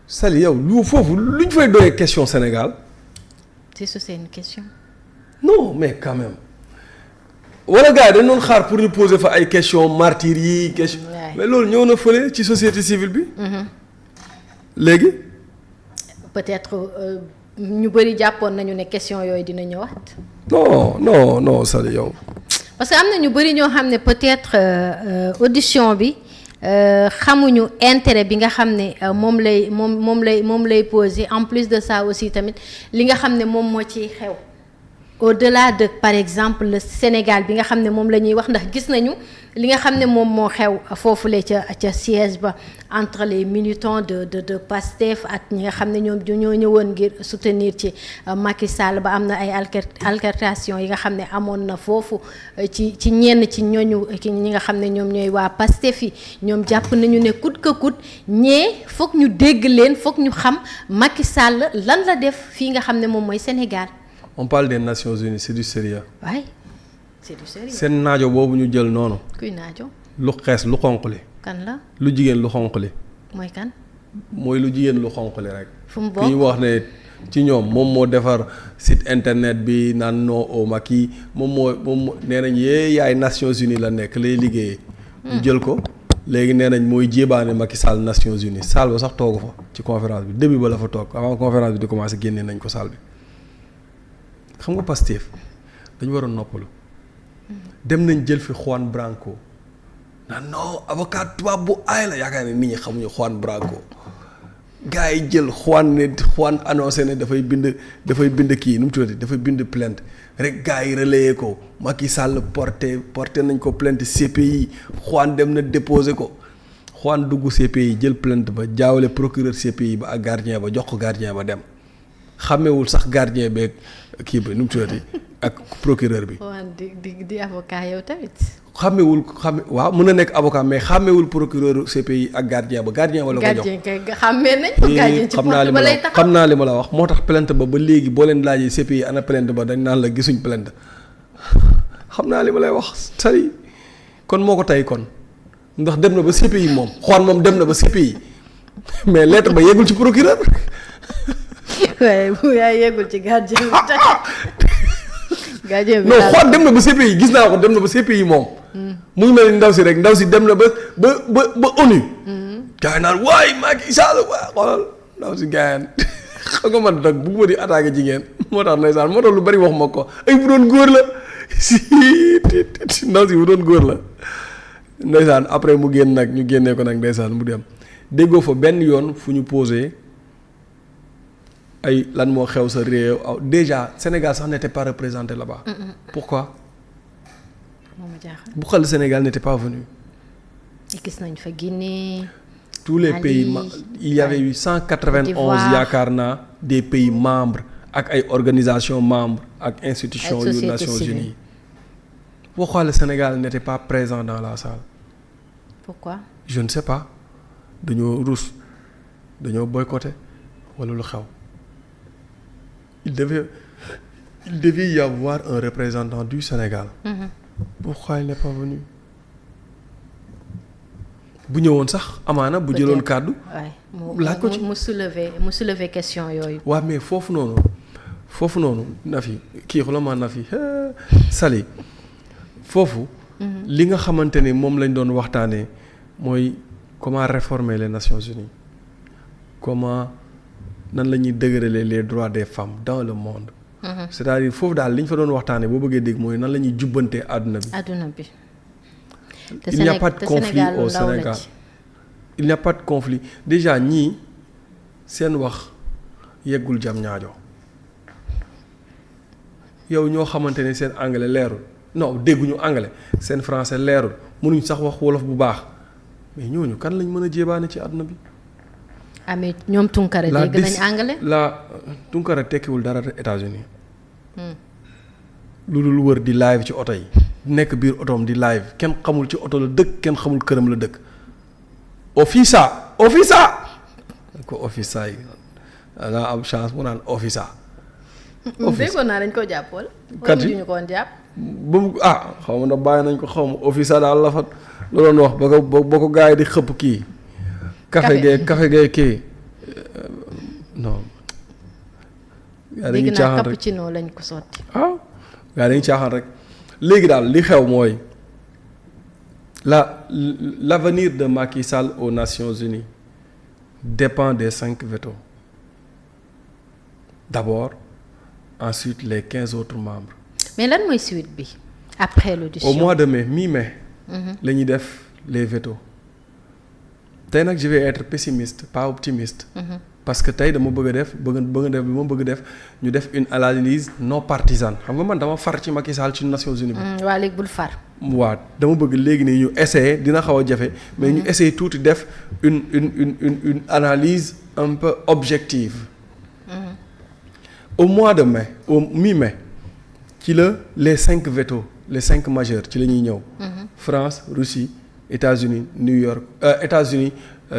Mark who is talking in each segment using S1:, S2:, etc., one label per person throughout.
S1: Sali yow lu foofu luñ fay doyee question Sénégal.
S2: c'est une question.
S1: non mais quand même wala gars yi dañ doon xaar pour ñu poser fa ay questions martyrs yi question mais loolu ñëw na fële ci société civile bi. léegi.
S2: peut-être ñu bëri jàppoon nañu ne question yooyu dina ñëwaat.
S1: non Sali yow.
S2: parce que am na ñu bëri ñoo xam ne peut-être audition bi. xamuñu intérêt bi nga xam ne moom lay poser en plus de ça aussi tamit li nga xam ne moom moo ciy xew au-delà de par exemple le Sénégal bi nga xam ne moom la ñuy wax ndax gis nañu li nga xam ne moom moo xew foofule ca siège ba entre les militants de Pastef ak ñi nga xam ne ñoom ñoo ñëwoon ngir soutenir ci Macky Sall ba am na ay altercation yi nga xam ne amoon na foofu ci ñenn ci ñooñu ñi nga xam ne ñoom ñooy waa Pastef yi ñoom jàpp nañu ne coûte que coûte ñee foog ñu dégg leen foog ñu xam Macky Sall lan la def fii nga xam ne moom mooy Sénégal.
S1: on parle des Nations Unies c'est du sérieux.
S2: waay c'est du sérieux.
S1: seen naajo boobu ñu jël noonu.
S2: kuy naajo.
S1: lu xees lu xonq li.
S2: kan la.
S1: lu jigéen lu xonq li.
S2: mooy kan.
S1: mooy lu jigéen lu xonq li rek.
S2: fu mu bokk
S1: ki ñu wax ne ci ñoom moom moo defar site internet bi naan non au Macky moom moo nee nañ yaay Nations Unies la nekk lay liggéeyee. ñu jël ko léegi nee nañ mooy jébaane Macky Sall Nations Unies salle ba sax toogu fa ci conférence bi début ba la fa toog avant conférence bi di commencer génnee nañ ko salle bi. xam nga Pastef dañu waroon noppalu dem nañ jël fi Juan Branco naan non avocat tubaab bu aay la yaakaar ne nit ñi xamuñu Juan Branco gars yi jël Juan annoncé ne dafay bind kii nu mu tuddati dafay bind plainte rek gars yi relayé ko Macky Sall porté nañ ko plainte CPI Juan dem na déposé ko Juan dugg CPI jël plainte ba jaawale procureur CPI ba ak gardien ba jox ko gardien ba dem xàmmewul sax gardien beeg kii ba nu mu tuddati ak procureur bi.
S2: di avocat yow tamit.
S1: waaw mën na nekk avocat mais xàmmewul procureur CPI ak gardien ba la ko jox.
S2: gardien kay xàmmee nañ ko. gardien ci porte ba lay taxaw
S1: xam naa li ma la wax moo tax plainte ba léegi boo leen laajee CPI ana plainte ba dañ naan la gisuñ plainte xam naa li ma lay wax sari kon moo ko tey kon ndax dem na ba CPI moom Juan moom dem na ba CPI mais lettre ba yeggul ci procureur.
S2: waaye bu yaa yeggul ci gardien bi gardien bi
S1: non Juan dem na ba CPI gis naa ko dem na ba CPI moom. mu ngi mel ni ndaw si rek ndaw si dem na ba ONU. gars yi naan waay Macky Sall waa xoolal ndaw si gars xam nga man nag bëgguma di attaqué jigéen moo tax ndeysaan moo tax lu bari wax ma ko ay bu doon góor la si ndaw si bu doon góor la ndeysaan après mu génn nag ñu génnee ko nag ndeysaan mu dem déggoo fa benn yoon fu ñu posé. ay lan moo xew sa réew déjà Sénégal sax n'était pas représenté là-bas. Pourquoi. Pourquoi le Sénégal n'était pas venu.
S2: gis nañ fa Guinée.
S1: tous les pays il y avait eu 191 yaakaar naa des pays membres ak ay organisations membres ak institutions yu Nations Unies. Pourquoi le Sénégal n'était pas présent dans la salle.
S2: Pourquoi.
S1: Je ne sais pas dañoo rus dañoo boycotté wala lu xew. Il devait y avoir un représentant du Sénégal. Pourquoi il n'est pas venu. bu ñëwoon sax amaana bu jëloon kàddu. laaj ko ci
S2: mu soulever question yooyu.
S1: waaw mais foofu noonu Nafi kii xulama Nafi Sali foofu. li nga xamante ni moom lañ doon waxtaanee mooy comment réformer les Nations Unies comment. nan la ñuy dëgëralee les droits des femmes dans le monde. c'est-à-dire foofu daal li ñu fa doon waxtaanee boo bëggee dégg mooy nan la ñuy jubbantee àdduna bi. Il n'y a pas de conflit au Sénégal. Il n'y a pas de conflit déjà ñii seen wax yeggul jam ñaajo yow ñoo xamante ne seen anglais leerul non dégguñu anglais seen français leerul mënuñ sax wax wolof bu baax mais ñooñu kan lañ mën a jébaane ci àdduna bi.
S2: mais ñoom Tunkara dégg nañ anglais.
S1: Tunkara tekkiwul dara États-Unis lu dul wër di live ci oto yi nekk biir otoom di live kenn xamul ci oto la dëkk kenn xamul këram la dëkk. office ko office yi nga am chance mu naan office.
S2: déggoon naa dañ ko jàpp wala.
S1: kat yi
S2: ñu ko woon jàpp.
S1: ba mu xaw ma ndax bàyyi nañ ko xaw ma office daal la fa la doon wax ba ko gars yi di xëpp kii. café gee kii non. yaa dañuy
S2: dégg naa
S1: caaxaan rek
S2: cappuccino lañ ko sotti.
S1: ah yaa dañuy caaxaan rek léegi daal li xew mooy l'avenir de Macky Sall aux Nations Unies dépend des 5 vétos d'abord ensuite les 15 autres membres.
S2: mais lan mooy suite bi après l'audition.
S1: au mois de mai mi-mai. la ñuy def les vétos tey nag je vais être pessimiste pas optimiste. parce que tey dama bëgg a def li ma bëgg def ñu def une analyse non partisane xam nga man dama far ci Macky Sall ci Nations Unies bi.
S2: waa léegi bul far.
S1: waaw dama bëgg léegi nii ñu essayer dina xaw a jafe. mais ñu essayer tuuti def une analyse un peu objective. au mois de mai au mi-mai ci la les 5 vétos les 5 majeurs ci la ñuy ñëw. France Russie États-Unis New York États-Unis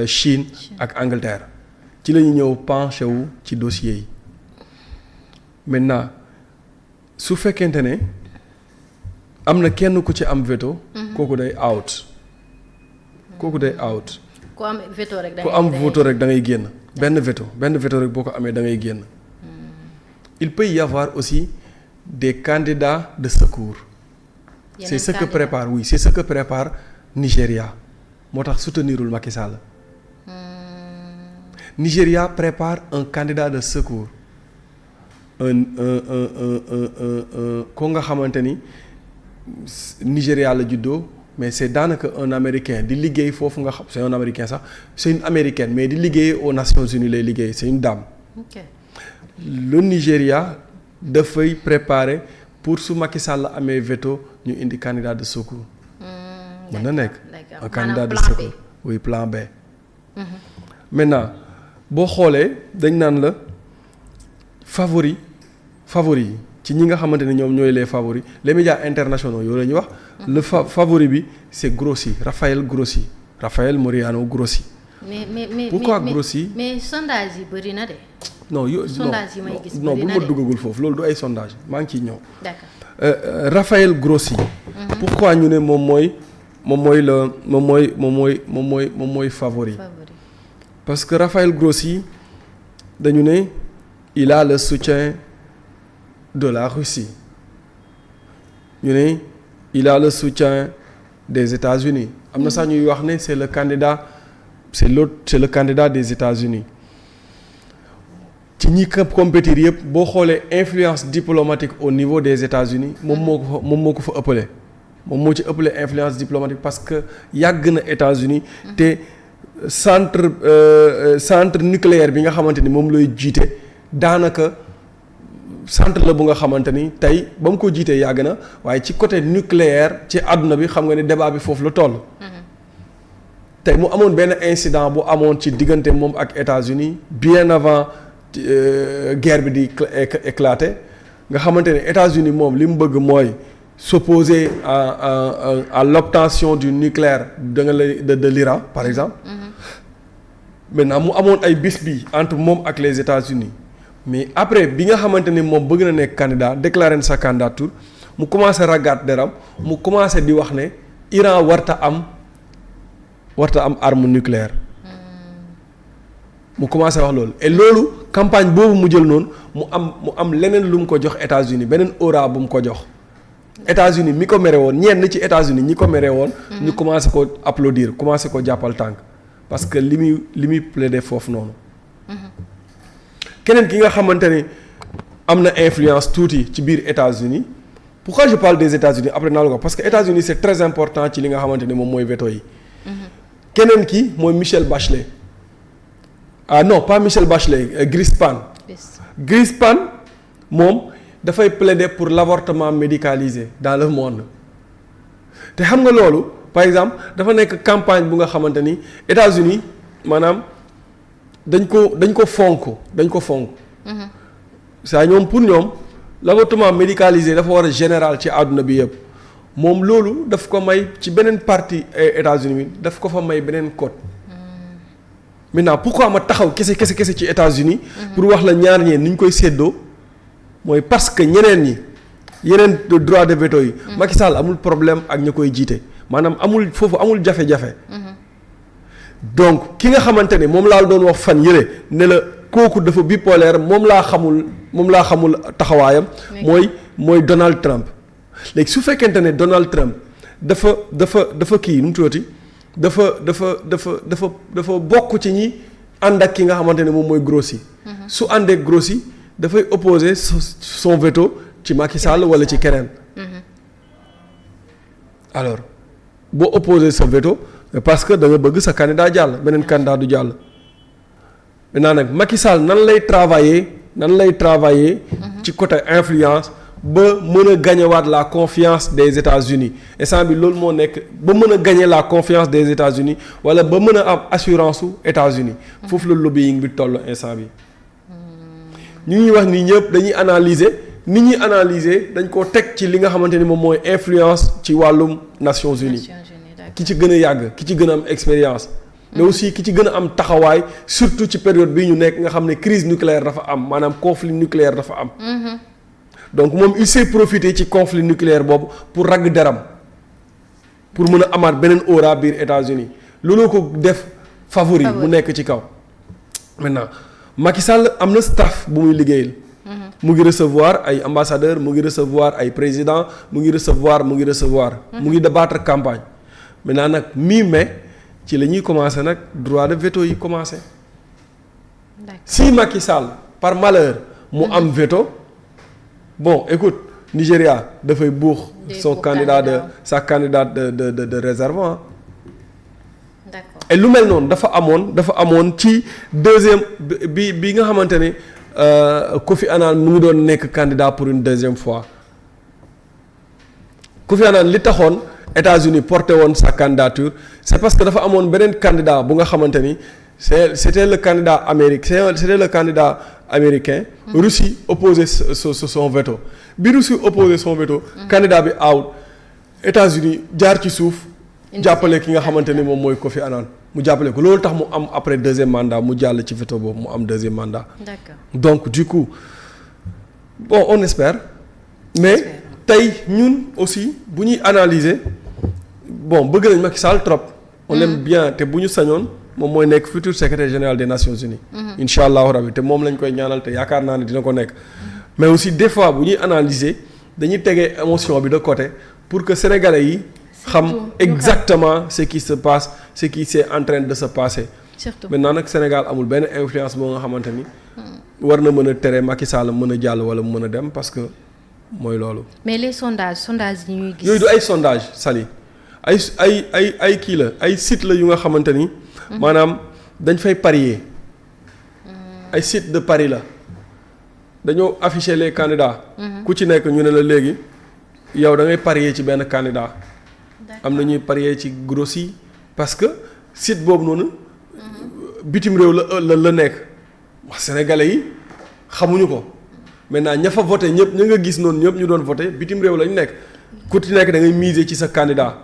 S1: Chine ak Angleterre. ci la ñuy ñëw penché wu ci dossier yi maintenant su fekkente ne am na kenn ku ci am veto. kooku day out. kooku day out.
S2: ku am veto rek
S1: da ngay génn. benn veto rek boo ko amee da ngay génn. il peut y avoir aussi des candidats de secours. c'est ce que prépare Nigéria moo tax soutenirul Macky Sall. Nigéria prépare un candidat de secours ko nga xamante ni Nigéria la juddoo mais c'est daanaka un américain di liggéey foofu nga xam c'est un américain sax c'est une américaine mais di liggéey aux Nations Unies lay liggéey c'est une dame. Okay. Le Nigéria dafay préparer pour su Macky Sall amee veto ñu indi candidat de secours. mën na nekk un candidat de secours oui plan B. Maintenant boo xoolee dañ naan la favori yi ci ñi nga xamante ne ñoom ñooy les favoris les médias internationaux yoo la ñuy wax. le favori bi c'est Grossi Raphaël Mariano Grossi.
S2: mais
S1: pourquoi Grossi.
S2: mais sondage yi bëri na de.
S1: non
S2: sondage yi may gis
S1: non
S2: bëri
S1: bu
S2: na
S1: ma
S2: de
S1: duggagul foofu loolu du ay sondage maa ngi ciy ñëw.
S2: d'accord
S1: Raphaël Grossi. pourquoi ñu ne moom mooy favori. Parce que Raphaël Grossi dañu ne il a le soutien de la Russie ñu ne il a le soutien des États-Unis am na sax ñuy wax ne c'est le candidat des États-Unis ci ñi compétir yëpp boo xoolee influence diplomatique au niveau des États-Unis moom moo ko fa ëppale moom moo ci ëppale influence diplomatique parce que yàgg na États-Unis te centre nucléaire bi nga xamante ni moom lay jiite daanaka centre la bu nga xamante ni tey ba mu ko jiitee yàgg na waaye ci côté nucléaire ci àdduna bi xam nga ni débat bi foofu la toll. tey mu amoon benn incident bu amoon ci diggante moom ak États-Unis bien avant guerre bi di éclater nga xamante ne États-Unis moom li mu bëgg mooy s'opposer à l'obtention du nucléaire de l'Iran par exemple. Maintenant mu amoon ay bis bi entre moom ak les États-Unis mais après bi nga xamante ni moom bëgg na nekk candidat déclarer sa candidature mu commencé ragaat deram mu commencé di wax ne Iran warta am arme nucléaire mu commencé wax loolu et loolu campagne boobu mu jël noonu mu am leneen lu mu ko jox États-Unis beneen aura bu mu ko jox États-Unis mi ko mere woon ñenn ci États-Unis ñi ko mere woon ñu commencé ko applaudir commencé ko jàppal tànk parce que li muy plaider foofu noonu keneen ki nga xamante ni am na influence tuuti ci biir États-Unis pourquoi je parle des États-Unis après naa la ko parce que États-Unis c'est très important ci li nga xamante ni moom mooy veto yi keneen ki mooy Michelle Bachelet non pas Michelle Bachelet Greenspan moom dafay plaider pour l'avortement médicalisé dans le monde te xam nga loolu par exemple dafa nekk campagne bu nga xamante ni États-Unis maanaam dañ ko fonk saa ñoom pour ñoom l'avortement médicalisé dafa war a général ci àdduna bi yëpp moom loolu daf ko may ci beneen partie États-Unis bi daf ko fa may beneen code maintenant pourquoi ma taxaw kese ci États-Unis pour wax la ñaar ñeen ni ñu koy séddoo mooy parce que yeneen droit de veto yi Macky Sall amul problème ak ña koy jiite maanaam amul jafe-jafe donc ki nga xamante ne moom laa doon wax fan yële ne la kooku dafa bipolaire moom laa xamul taxawaayam. mooy Donald Trump. léegi su fekkente ne Donald Trump dafa kii nu mu tuddati dafa bokk ci ñi ànd ak ki nga xamante ne moom mooy Grossi. su àndee Grossi dafay opposer son veto ci Macky Sall wala ci keneen. alors boo opposer sa veto parce que da nga bëgg sa candidat jàll beneen candidat du jàll. maintenant nag Macky Sall nan lay travailler ci côté influence ba mën a gañewaat la confiance des États-Unis instant bi loolu moo nekk ba mën a gagner la confiance des États-Unis wala ba mën a am assurance su États-Unis foofu la lobbying bi toll instant bi ñu ngi wax ni ñëpp dañuy analyser ni ñuy analyser dañ koo teg ci li nga xamante ni moom mooy influence ci wàllum Nations Unies ki ci gën a yàgg ki ci gën a am expérience mais aussi ki ci gën a am taxawaay surtout ci période bi ñu nekk nga xam ne crise nucléaire dafa am maanaam conflit nucléaire dafa am donc moom il s'est profité ci conflit nucléaire boobu pour ragg deram pour mën a amaat beneen aura biir États-Unis looloo ko def favori mu nekk ci kaw maintenant Macky Sall am na staff bu muy liggéeyal mu ngi recevoir ay ambassadeurs mu ngi recevoir ay présidents mu ngi recevoir mu ngi débattre campagne maintenant nag mi-mai ci la ñuy commencer nag droit de veto yi commencer si Macky Sall par malheur mu am veto bon écoute Nigéria dafay buux sa candidat de réserve. D'accord. Et lu mel noonu dafa amoon ci deuxième bi nga xamante ne Kofi Annan mu ngi doon nekk candidat pour une deuxième fois Kofi Annan li taxoon États-Unis porté woon sa candidature c'est parce que dafa amoon beneen candidat bu nga xamante ni c'était le candidat américain Russie opposé son veto bi Russie opposé son veto candidat bi out États-Unis jaar ci suuf jàppale ki nga xamante ni moom mooy Kofi Annan mu jàppale ko loolu tax mu am après deuxième mandat mu jàll ci veto boobu mu am deuxième mandat. D'accord. Donc du coup bon on espère mais tey ñun aussi bu ñuy analyser bon bëgg nañ Macky Sall trop on l'aime bien te bu ñu sañoon moom mooy nekk futur secrétaire général des Nations Unies incha allahu rabi te moom lañ koy ñaanal te yaakaar naa ne dina ko nekk mais aussi des fois bu ñuy analyser dañuy tegee émotion bi de côté pour que sénégalais yi xam exactement ce qui se passe ce qui c'est en train de se passer. Surtout maintenant nag Sénégal amul benn influence boo nga xamante ni war na mën a tere Macky Sall mën a jàll wala mu mën a dem parce que mooy loolu.
S2: mais les sondages yi ñuy gis.
S1: yooyu du ay sondage Sali ay kii la ay site la yu nga xamante ni. maanaam dañ fay parier. ay site de paris la dañoo afficher les candidats. ku ci nekk ñu ne la léegi yow da ngay parier ci benn candidat. am na ñuy parier ci Grossi parce que site boobu noonu. bitim réew la nekk wax sénégalais yi xamuñu ko maintenant ña fa voté ñëpp ña nga gis noonu ñëpp ñu doon voté bitim réew lañu nekk ku ci nekk da ngay miser ci sa candidat.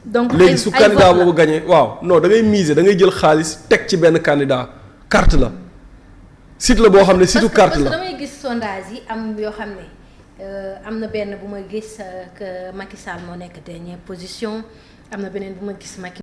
S2: donc
S1: léegi su candidat boobu gagné waaw non da ngay miser da ngay jël xaalis teg ci benn candidat carte la site la boo xam ne site carte la.
S2: parce que damay gis sondage yi am yoo xam ne am na benn bu ma gis que Macky Sall moo nekk dernière position am na beneen bu ma gis Macky